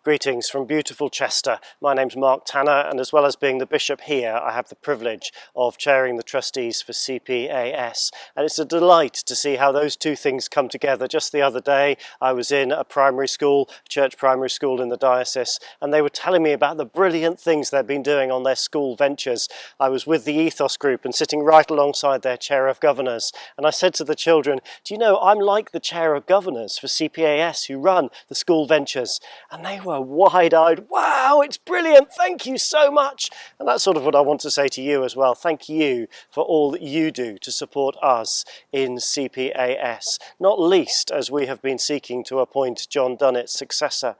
Greetings from beautiful Chester. My name's Mark Tanner, and as well as being the bishop here, I have the privilege of chairing the trustees for CPAS. And it's a delight to see how those two things come together. Just the other day, I was in a primary school, church primary school in the diocese, and they were telling me about the brilliant things they've been doing on their school ventures. I was with the Ethos group and sitting right alongside their chair of governors. And I said to the children, do you know, I'm like the chair of governors for CPAS who run the school ventures. And they were wide-eyed. Wow, it's brilliant, thank you so much. And that's sort of what I want to say to you as well. Thank you for all that you do to support us in CPAS, not least as we have been seeking to appoint John Dunnett's successor.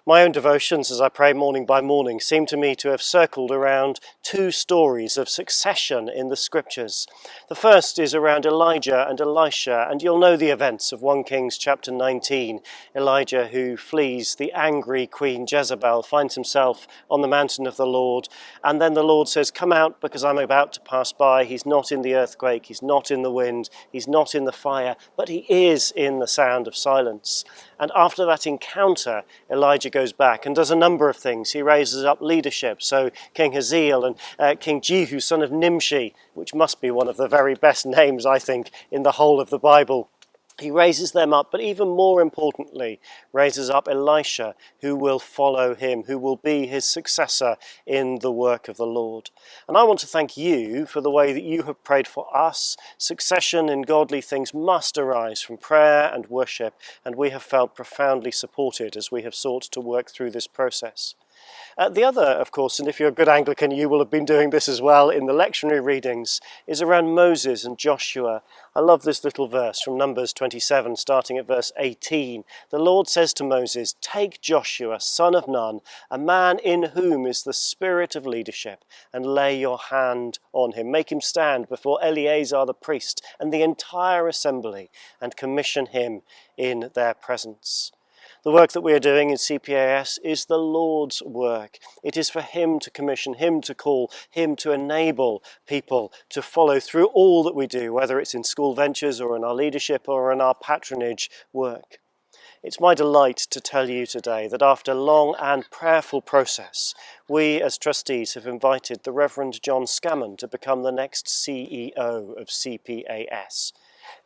My own devotions as I pray morning by morning seem to me to have circled around two stories of succession in the scriptures. The first is around Elijah and Elisha, and you'll know the events of 1 Kings chapter 19. Elijah, who flees the angry Queen Jezebel, finds himself on the mountain of the Lord, and then the Lord says, come out because I'm about to pass by. He's not in the earthquake, he's not in the wind, he's not in the fire, but he is in the sound of silence. And after that encounter, Elijah goes back and does a number of things. He raises up leadership, so King Hazael and King Jehu, son of Nimshi, which must be one of the very best names, I think, in the whole of the Bible. He raises them up, but even more importantly, raises up Elisha, who will follow him, who will be his successor in the work of the Lord. And I want to thank you for the way that you have prayed for us. Succession in godly things must arise from prayer and worship, and we have felt profoundly supported as we have sought to work through this process. The other, of course, and if you're a good Anglican, you will have been doing this as well in the lectionary readings, is around Moses and Joshua. I love this little verse from Numbers 27, starting at verse 18. The Lord says to Moses, take Joshua, son of Nun, a man in whom is the spirit of leadership, and lay your hand on him. Make him stand before Eleazar the priest and the entire assembly, and commission him in their presence. The work that we are doing in CPAS is the Lord's work. It is for him to commission, him to call, him to enable people to follow through all that we do, whether it's in school ventures or in our leadership or in our patronage work. It's my delight to tell you today that after long and prayerful process, we as trustees have invited the Rev Jon Scamman to become the next CEO of CPAS.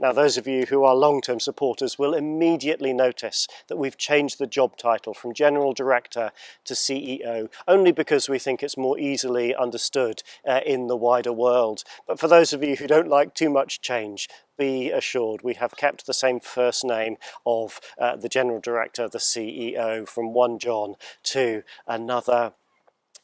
Now, those of you who are long-term supporters will immediately notice that we've changed the job title from General Director to CEO, only because we think it's more easily understood in the wider world. But for those of you who don't like too much change, be assured we have kept the same first name of the General Director, the CEO, from one John to another.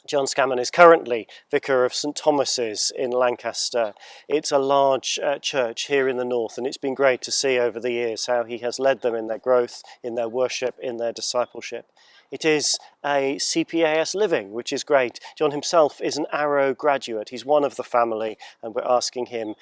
Jon Scamman is currently Vicar of St Thomas's in Lancaster. It's a large church here in the north, and it's been great to see over the years how he has led them in their growth, in their worship, in their discipleship. It is a CPAS living, which is great. John himself is an Arrow graduate. He's one of the family, and we're asking him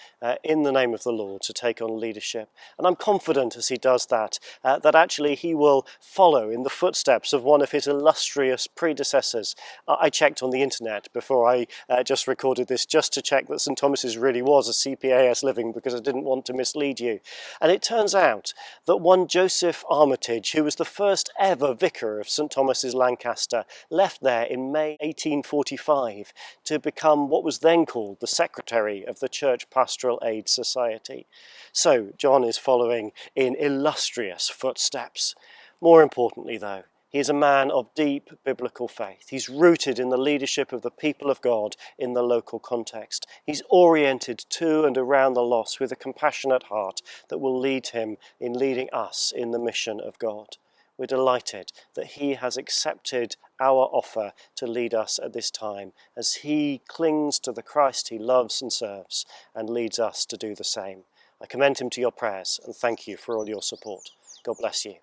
in the name of the Lord to take on leadership. And I'm confident as he does that, that actually he will follow in the footsteps of one of his illustrious predecessors. I checked on the internet before I just recorded this, just to check that St Thomas's really was a CPAS living, because I didn't want to mislead you. And it turns out that one Joseph Armitage, who was the first ever vicar of St Thomas's Lancaster, left there in May 1845 to become what was then called the Secretary of the Church Pastoral Aid Society. So John is following in illustrious footsteps. More importantly though, he is a man of deep biblical faith. He's rooted in the leadership of the people of God in the local context. He's oriented to and around the lost with a compassionate heart that will lead him in leading us in the mission of God. We're delighted that he has accepted our offer to lead us at this time as he clings to the Christ he loves and serves and leads us to do the same. I commend him to your prayers and thank you for all your support. God bless you.